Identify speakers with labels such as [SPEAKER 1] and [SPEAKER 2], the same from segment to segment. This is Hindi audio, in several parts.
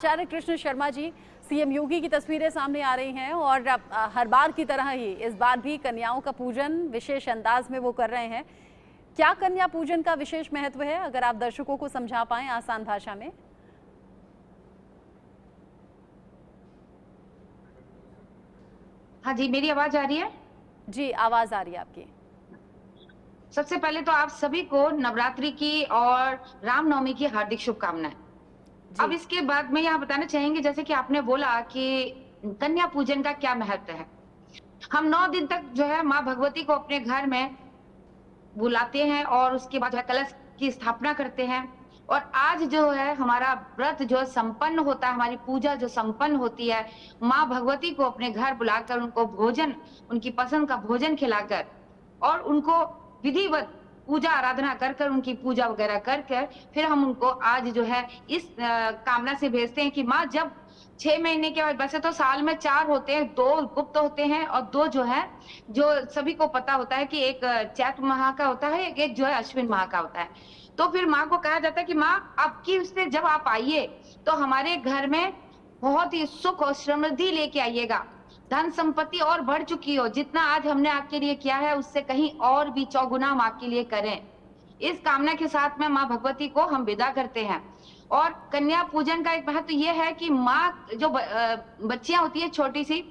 [SPEAKER 1] आचार्य कृष्ण शर्मा जी, सीएम योगी की तस्वीरें सामने आ रही हैं और हर बार की तरह ही इस बार भी कन्याओं का पूजन विशेष अंदाज में वो कर रहे हैं। क्या कन्या पूजन का विशेष महत्व है, अगर आप दर्शकों को समझा पाएं आसान भाषा में?
[SPEAKER 2] हाँ जी, मेरी आवाज आ रही है?
[SPEAKER 1] जी, आवाज आ रही है आपकी।
[SPEAKER 2] सबसे पहले तो आप सभी को नवरात्रि की और रामनवमी की हार्दिक शुभकामनाएं। अब इसके बाद मैं यहाँ बताना चाहेंगे, जैसे कि आपने बोला कि कन्या पूजन का क्या महत्व है। हम 9 दिन तक जो है माँ भगवती को अपने घर में बुलाते हैं और उसके बाद जो है कलश की स्थापना करते हैं। और आज जो है हमारा व्रत जो संपन्न होता है, हमारी पूजा जो संपन्न होती है, माँ भगवती को अपने घर बुलाकर उनको भोजन, उनकी पसंद का भोजन खिलाकर और उनको विधिवत पूजा आराधना कर कर उनकी पूजा वगैरह कर कर फिर हम उनको आज जो है इस कामना से भेजते हैं कि माँ जब 6 महीने के बाद, वैसे तो साल में 4 होते हैं, 2 गुप्त होते हैं और 2 जो है जो सभी को पता होता है कि एक चैत्र माह का होता है, एक जो है अश्विन माह का होता है। तो फिर माँ को कहा जाता है कि माँ आपकी उससे जब आप आइए तो हमारे घर में बहुत ही सुख और समृद्धि लेके आइएगा, धन संपत्ति और बढ़ चुकी हो, जितना आज हमने आपके लिए किया है उससे कहीं और भी चौगुना हम आपके लिए करें। इस कामना के साथ में माँ भगवती को हम विदा करते हैं। और कन्या पूजन का एक महत्व ये है कि माँ जो बच्चियां होती है छोटी सी,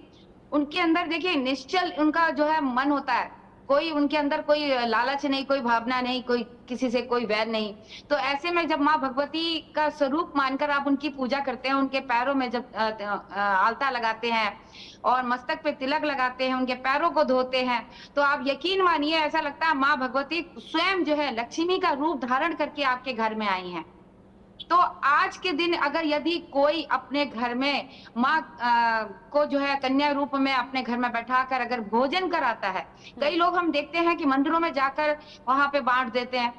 [SPEAKER 2] उनके अंदर देखिए निश्चल उनका जो है मन होता है, कोई उनके अंदर कोई लालच नहीं, कोई भावना नहीं, कोई किसी से कोई वैर नहीं। तो ऐसे में जब माँ भगवती का स्वरूप मानकर आप उनकी पूजा करते हैं, उनके पैरों में जब आलता लगाते हैं और मस्तक पे तिलक लगाते हैं, उनके पैरों को धोते हैं, तो आप यकीन मानिए ऐसा लगता है माँ भगवती स्वयं जो है लक्ष्मी का रूप धारण करके आपके घर में आई हैं। तो आज के दिन अगर यदि कोई अपने घर में माँ को जो है कन्या रूप में अपने घर में बैठाकर अगर भोजन कराता है, कई लोग हम देखते हैं कि मंदिरों में जाकर वहां पे बांट देते हैं।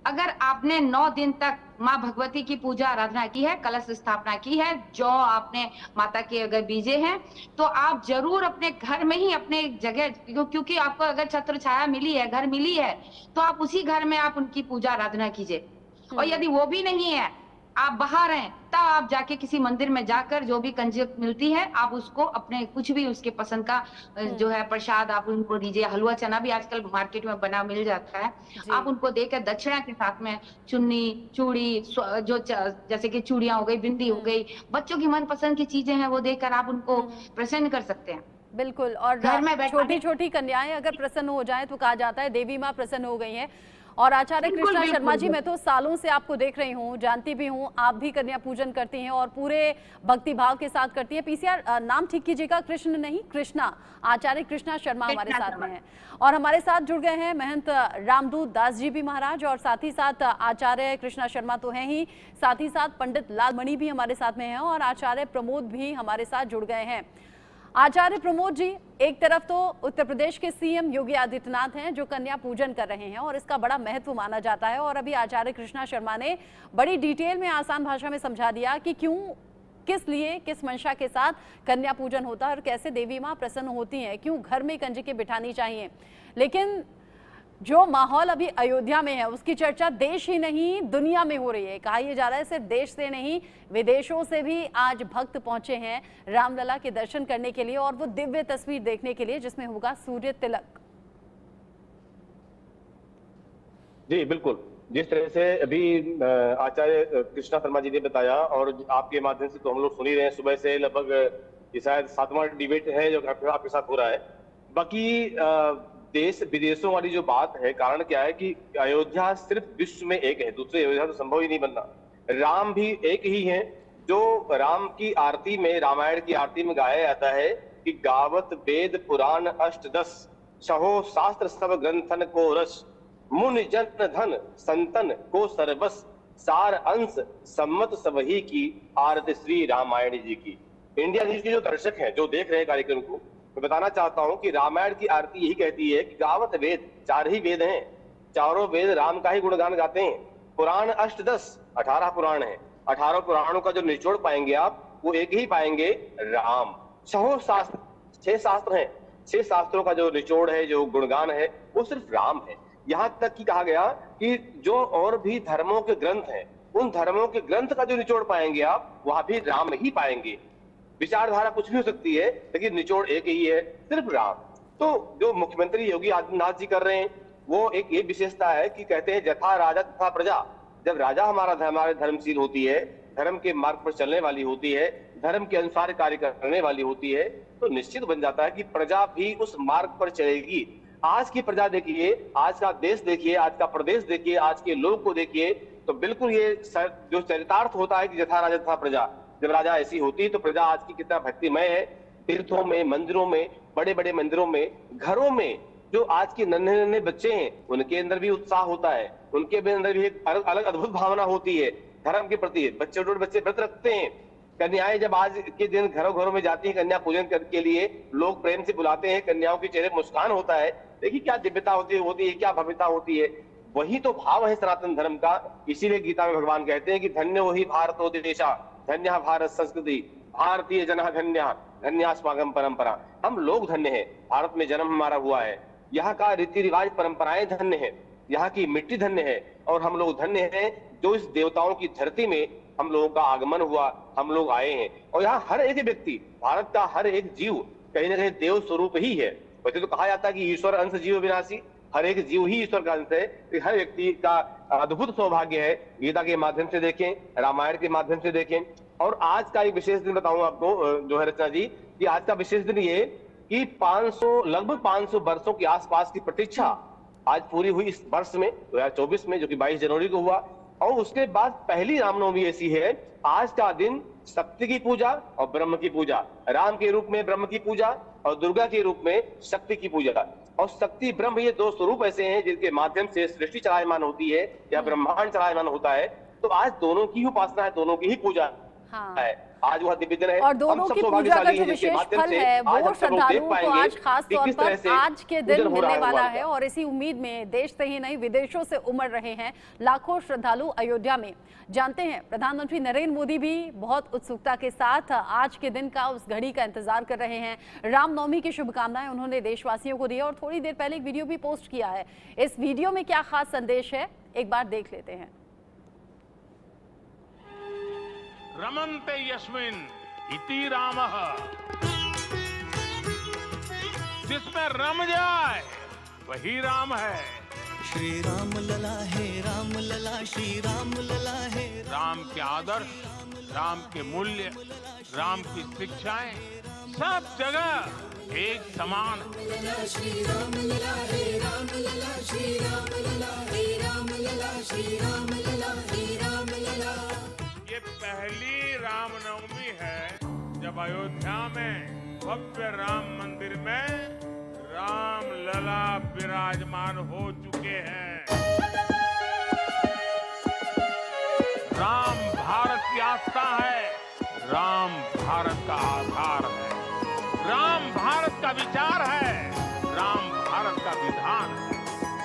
[SPEAKER 2] अगर आपने 9 दिन तक माँ भगवती की पूजा आराधना की है, कलश स्थापना की है, जो आपने माता के अगर बीजे हैं, तो आप जरूर अपने घर में ही अपने जगह, क्योंकि आपको अगर छत्र छाया मिली है, घर मिली है, तो आप उसी घर में आप उनकी पूजा आराधना कीजिए। और यदि वो भी नहीं है, आप बाहर हैं, तब आप जाके किसी मंदिर में जाकर जो भी कंजक मिलती है आप उसको अपने कुछ भी उसके पसंद का जो है प्रसाद आप उनको दीजिए। हलवा चना भी आजकल मार्केट में बना मिल जाता है, आप उनको देकर दक्षिणा के साथ में चुन्नी, चूड़ी, जो जैसे कि चूड़ियां हो गई, बिंदी हो गई, बच्चों की मनपसंद की चीजें हैं, वो देकर आप उनको प्रसन्न कर सकते हैं।
[SPEAKER 1] बिल्कुल। और छोटी छोटी कन्याएं अगर प्रसन्न हो जाएं तो कहा जाता है देवी माँ प्रसन्न हो गई हैं। और आचार्य कृष्णा शर्मा जी, मैं तो सालों से आपको देख रही हूँ, जानती भी हूँ, आप भी कन्या पूजन करती हैं और पूरे भक्ति भाव के साथ करती हैं। पीसीआर नाम ठीक कीजिएगा, कृष्ण नहीं कृष्णा, आचार्य कृष्णा शर्मा हमारे साथ में हैं। और हमारे साथ जुड़ गए हैं महंत रामदूत दास जी भी महाराज, और साथ ही साथ आचार्य कृष्णा शर्मा तो हैं ही, साथ ही साथ पंडित लालमणि भी हमारे साथ में हैं और आचार्य प्रमोद भी हमारे साथ जुड़ गए हैं। आचार्य प्रमोद जी, एक तरफ तो उत्तर प्रदेश के सीएम योगी आदित्यनाथ हैं जो कन्या पूजन कर रहे हैं और इसका बड़ा महत्व माना जाता है, और अभी आचार्य कृष्णा शर्मा ने बड़ी डिटेल में आसान भाषा में समझा दिया कि क्यों, किस लिए, किस मंशा के साथ कन्या पूजन होता है और कैसे देवी माँ प्रसन्न होती हैं, क्यों घर में कंजकें बिठानी चाहिए। लेकिन जो माहौल अभी अयोध्या में है उसकी चर्चा देश ही नहीं दुनिया में हो रही है। कहा यह जा रहा है सिर्फ देश से नहीं, विदेशों से भी आज भक्त पहुंचे हैं रामलला के दर्शन करने के लिए और वो दिव्य तस्वीर देखने के लिए जिसमें होगा सूर्य तिलक। जी
[SPEAKER 3] बिल्कुल, जिस तरह से अभी आचार्य कृष्णा शर्मा जी ने बताया और आपके माध्यम से तो हम लोग सुन ही रहे हैं, सुबह से लगभग ये शायद 7वां डिबेट है जो आपके साथ हो रहा है। बाकी देश विदेशों वाली जो बात है, कारण क्या है कि अयोध्या सिर्फ विश्व में एक है, दूसरे अयोध्या तो संभव ही नहीं बनना। राम भी एक ही है, जो राम की आरती में, रामायण की आरती में गाया जाता है कि गावत वेद पुराण अष्टदश, सहो शास्त्र सब ग्रंथन को रस, मुनि जन धन संतन को सर्वस, सार अंश सम्मत सबही की आरती श्री रामायण जी की। इंडिया न्यूज के जो दर्शक हैं, जो देख रहे हैं कार्यक्रम को, मैं बताना चाहता हूं कि रामायण की आरती यही कहती है कि गावत वेद, 4 ही वेद हैं, चारों वेद राम का ही गुणगान गाते हैं। पुराण अष्टदश, 18 पुराण हैं, 18 पुराणों का जो निचोड़ पाएंगे आप, वो एक ही पाएंगे, राम। सहो शास्त्र, 6 शास्त्र हैं, 6 शास्त्रों का जो निचोड़ है, जो गुणगान है, वो सिर्फ राम है। यहां तक कि कहा गया कि जो और भी धर्मों के ग्रंथ हैं, उन धर्मों के ग्रंथ का जो निचोड़ पाएंगे आप, वहां भी राम ही पाएंगे। विचारधारा कुछ भी हो सकती है, लेकिन निचोड़ एक ही है, सिर्फ राम। तो जो मुख्यमंत्री योगी आदित्यनाथ जी कर रहे हैं, वो एक ये विशेषता है कि कहते हैं यथा राजा तथा प्रजा। जब राजा हमारे धर्मशील होती है, धर्म के मार्ग पर चलने वाली होती है, धर्म के अनुसार कार्य करने वाली होती है, तो निश्चित बन जाता है कि प्रजा भी उस मार्ग पर चलेगी। आज की प्रजा देखिए, आज का देश देखिए, आज का प्रदेश देखिए, आज के लोग को देखिए, तो बिल्कुल ये जो चरितार्थ होता है कि यथा राजा तथा प्रजा। जब राजा ऐसी होती तो प्रजा आज की कितना भक्तिमय है। तीर्थों में, मंदिरों में, बड़े बड़े मंदिरों में, घरों में जो आज के नन्हे नन्हे बच्चे हैं, उनके अंदर भी उत्साह होता है, उनके अंदर भी एक अलग अद्भुत भावना होती है धर्म के प्रति। बच्चे व्रत रखते हैं। कन्याएं जब आज के दिन घरों घरों में जाती हैं कन्या पूजन के लिए, लोग प्रेम से बुलाते हैं, कन्याओं के चेहरे मुस्कान होता है। देखिए क्या दिव्यता होती है, क्या भव्यता होती है। वही तो भाव है सनातन धर्म का। इसीलिए गीता में भगवान कहते हैं कि धन्य वही भारतो देशा, धन्य भारत संस्कृति, भारतीय जना धन्य, धन्यास्माकम परंपरा। हम लोग धन्य हैं, भारत में जन्म हमारा हुआ है, यहाँ का रीति रिवाज परंपराएं धन्य है, यहाँ की मिट्टी धन्य है, और हम लोग धन्य हैं जो इस देवताओं की धरती में हम लोगों का आगमन हुआ, हम लोग आए हैं। और यहाँ हर एक व्यक्ति, भारत का हर एक जीव कहीं ना कहीं देव स्वरूप ही है। वैसे तो कहा जाता है कि ईश्वर अंश जीव विनाशी, हर एक जीव ही ईश्वर का अंश है। तो हर व्यक्ति का अद्भुत सौभाग्य है। गीता के माध्यम से देखें, रामायण के माध्यम से देखें। और आज का एक विशेष दिन बताऊं आपको जो है रचना जी, कि आज का विशेष दिन ये कि लगभग 500 वर्षों के आसपास की प्रतीक्षा आज पूरी हुई इस वर्ष में 2024 में, जो कि 22 जनवरी को हुआ। और उसके बाद पहली रामनवमी ऐसी है, आज का दिन शक्ति की पूजा और ब्रह्म की पूजा, राम के रूप में ब्रह्म की पूजा और दुर्गा के रूप में शक्ति की पूजा। और शक्ति ब्रह्म ये दो स्वरूप ऐसे हैं जिनके माध्यम से सृष्टि चलायमान होती है या ब्रह्मांड चलायमान होता है। तो आज दोनों की उपासना है, दोनों की ही पूजा है। आज वह दिव्य दिन है
[SPEAKER 1] और दोनों की पूजा का जो विशेष फल है वो श्रद्धालुओं को आज खास तौर पर आज के दिन मिलने वाला है। और इसी उम्मीद में देश से ही नहीं विदेशों से उमड़ रहे हैं लाखों श्रद्धालु अयोध्या में। जानते हैं प्रधानमंत्री नरेंद्र मोदी भी बहुत उत्सुकता के साथ आज के दिन का, उस घड़ी का इंतजार कर रहे हैं। रामनवमी की शुभकामनाएं उन्होंने देशवासियों को दी और थोड़ी देर पहले एक वीडियो भी पोस्ट किया है। इस वीडियो में क्या खास संदेश है, एक बार देख लेते हैं।
[SPEAKER 4] रमन्ते यस्मिन् इति रामः, जिसमें रम जाए वही राम है।
[SPEAKER 5] श्री राम लला है, राम लला, श्री राम लला है।
[SPEAKER 4] राम के आदर्श, राम के मूल्य, राम की शिक्षाएं सब जगह एक समान है।
[SPEAKER 5] श्री राम लला है, राम लला, श्री राम लला है, राम लला, श्री राम लला है, राम लला।
[SPEAKER 4] ये पहली रामनवमी है जब अयोध्या में भव्य राम मंदिर में राम लला विराजमान हो चुके हैं। राम भारत की आस्था है, राम भारत का आधार है, राम भारत का विचार है, राम भारत का विधान है,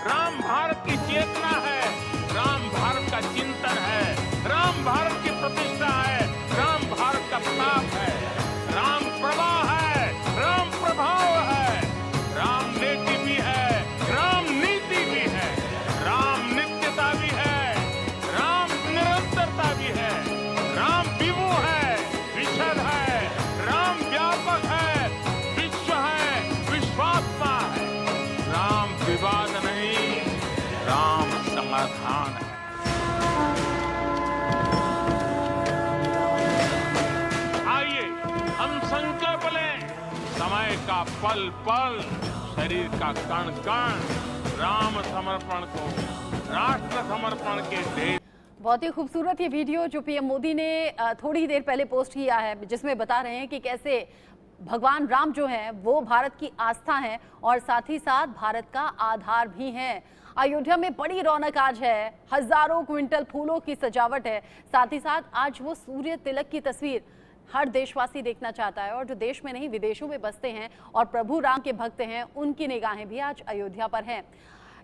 [SPEAKER 4] राम भारत की चेतना है, राम भारत का चिंतन है, राम भारत की प्रतिष्ठा है, राम भारत का प्रताप है, राम प्रवाह है, राम प्रभाव है, राम नीति भी है, राम नीति भी है, राम नित्यता भी है, राम निरंतरता भी है, राम विभु है, विशद है, राम व्यापक है, विश्व है, विश्वात्मा है, राम विवाद नहीं, राम समाधान है। संकल्प लें, समय का पल पल, शरीर का कण कण राम समर्पण को, राष्ट्र समर्पण के दे।
[SPEAKER 1] बहुत ही खूबसूरत ये वीडियो जो पीएम मोदी ने थोड़ी देर पहले पोस्ट किया है, जिसमें बता रहे हैं कि कैसे भगवान राम जो हैं वो भारत की आस्था है और साथ ही साथ भारत का आधार भी हैं। अयोध्या में बड़ी रौनक आज है, हजारों क्विंटल फूलों की सजावट है। साथ ही साथ आज वो सूर्य तिलक की तस्वीर हर देशवासी देखना चाहता है और जो देश में नहीं विदेशों में बसते हैं और प्रभु राम के भक्त हैं, उनकी निगाहें भी आज अयोध्या पर हैं।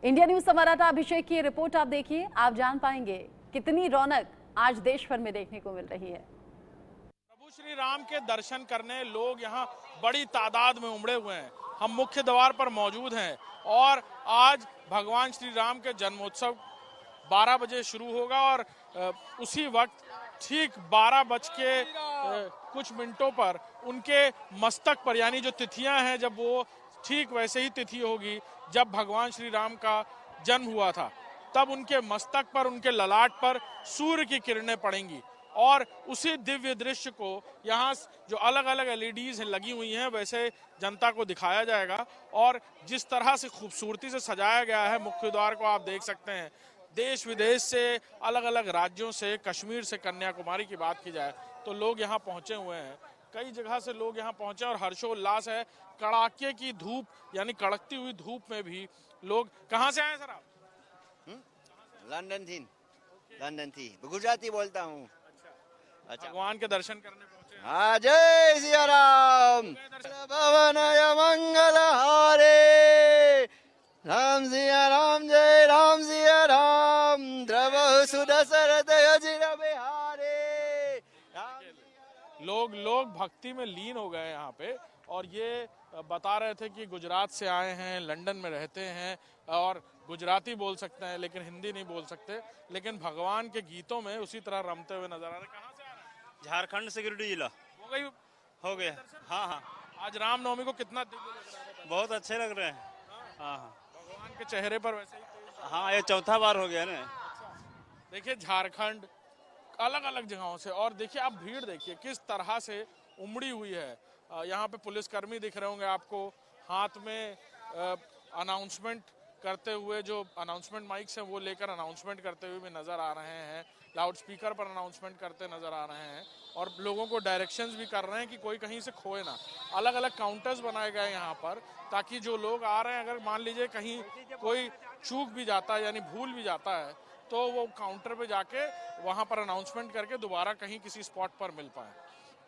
[SPEAKER 1] इंडिया न्यूज संवाददाता अभिषेक की रिपोर्ट आप देखिए, आप जान पाएंगे कितनी रौनक आज देश भर में देखने को मिल रही है।
[SPEAKER 6] प्रभु श्री राम के दर्शन करने लोग यहाँ बड़ी तादाद में उमड़े हुए हैं। हम मुख्य द्वार पर मौजूद हैं और आज भगवान श्री राम के जन्मोत्सव 12 बजे शुरू होगा और उसी वक्त ठीक 12 बज के कुछ मिनटों पर उनके मस्तक पर, यानी जो तिथियां हैं, जब वो ठीक वैसे ही तिथि होगी जब भगवान श्री राम का जन्म हुआ था, तब उनके मस्तक पर, उनके ललाट पर सूर्य की किरणें पड़ेंगी और उसी दिव्य दृश्य को यहाँ जो अलग अलग एलईडीज लगी हुई हैं वैसे जनता को दिखाया जाएगा। और जिस तरह से खूबसूरती से सजाया गया है मुख्य द्वार को आप देख सकते हैं। देश विदेश से, अलग अलग राज्यों से, कश्मीर से कन्याकुमारी की बात की जाए तो लोग यहाँ पहुंचे हुए हैं। कई जगह से लोग यहाँ पहुंचे और हर्षोल्लास है। कड़ाके की धूप, यानी कड़कती हुई धूप में भी लोग। कहाँ से आए सर आप?
[SPEAKER 7] लंदन थी, गुजराती बोलता हूँ। अच्छा,
[SPEAKER 6] भगवान के दर्शन करने पहुंचे हैं।
[SPEAKER 7] हाँ, जय सिया राम। भवनय मंगल हारे, राम सिया राम, जय राम सिया राम। द्रवहु सुदशरथ अजिर बिहारे।
[SPEAKER 6] लोग भक्ति में लीन हो गए यहाँ पे और ये बता रहे थे कि गुजरात से आए हैं, लंदन में रहते हैं और गुजराती बोल सकते हैं लेकिन हिंदी नहीं बोल सकते, लेकिन भगवान के गीतों में उसी तरह रमते हुए नजर आ रहे हैं। कहाँ से आ रहे हैं?
[SPEAKER 8] झारखंड सिक्योरिटी जिला। हो गया। हाँ। आज
[SPEAKER 6] रामनवमी को कितना दिव्य लग रहा है?
[SPEAKER 8] बहुत अच्छे लग रहे हैं। हाँ।
[SPEAKER 6] भगवान के चेहरे पर वैसे ही।
[SPEAKER 8] हाँ, ये चौथा बार हो गया ना।
[SPEAKER 6] देखिए झारखंड, अलग अलग जगहों से, और देखिए आप भीड़ देखिए किस तरह से उमड़ी हुई है। यहाँ पे पुलिसकर्मी दिख रहे होंगे आपको, हाथ में अनाउंसमेंट करते हुए, जो अनाउंसमेंट माइक्स हैं वो लेकर अनाउंसमेंट करते हुए भी नज़र आ रहे हैं। लाउड स्पीकर पर अनाउंसमेंट करते नज़र आ रहे हैं और लोगों को डायरेक्शंस भी कर रहे हैं कि कोई कहीं से खोए ना। अलग अलग काउंटर्स बनाए गए यहाँ पर ताकि जो लोग आ रहे हैं, अगर मान लीजिए कहीं कोई चूक भी जाता है, यानी भूल भी जाता है, तो वो काउंटर पे जाके वहाँ पर अनाउंसमेंट करके दोबारा कहीं किसी स्पॉट पर मिल पाए।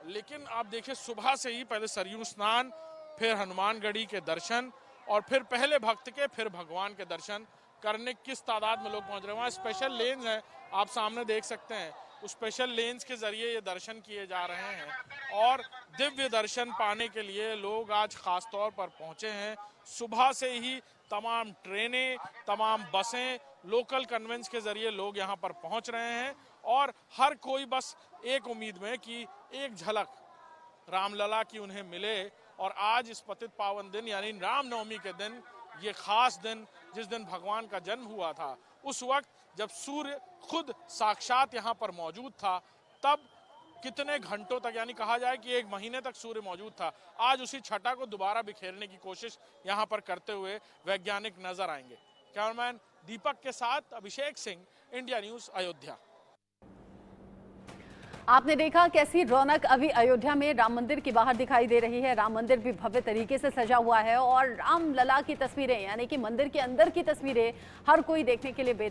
[SPEAKER 6] लेकिन आप देखिए सुबह से ही पहले सरयू स्नान, फिर हनुमानगढ़ी के दर्शन और फिर पहले भक्त के, फिर भगवान के दर्शन करने किस तादाद में लोग पहुंच रहे हैं। वहाँ स्पेशल लेन्स हैं, आप सामने देख सकते हैं। उस स्पेशल लेन्स के जरिए ये दर्शन किए जा रहे हैं और दिव्य दर्शन पाने के लिए लोग आज खास तौर पर पहुंचे हैं। सुबह से ही तमाम ट्रेनें, तमाम बसें, लोकल कन्वेंस के जरिए लोग यहाँ पर पहुंच रहे हैं और हर कोई बस एक उम्मीद में कि एक झलक रामलला की उन्हें मिले। और आज इस पतित पावन दिन यानी रामनवमी के दिन, ये खास दिन जिस दिन भगवान का जन्म हुआ था, उस वक्त जब सूर्य खुद साक्षात यहाँ पर मौजूद था, तब कितने घंटों तक, यानी कहा जाए कि 1 महीने तक सूर्य मौजूद था, आज उसी छटा को दोबारा बिखेरने की कोशिश यहाँ पर करते हुए वैज्ञानिक नजर आएंगे। कैमरामैन दीपक के साथ अभिषेक सिंह, इंडिया न्यूज, अयोध्या।
[SPEAKER 1] आपने देखा कैसी रौनक अभी अयोध्या में राम मंदिर के बाहर दिखाई दे रही है। राम मंदिर भी भव्य तरीके से सजा हुआ है और राम लला की तस्वीरें, यानी कि मंदिर के अंदर की तस्वीरें हर कोई देखने के लिए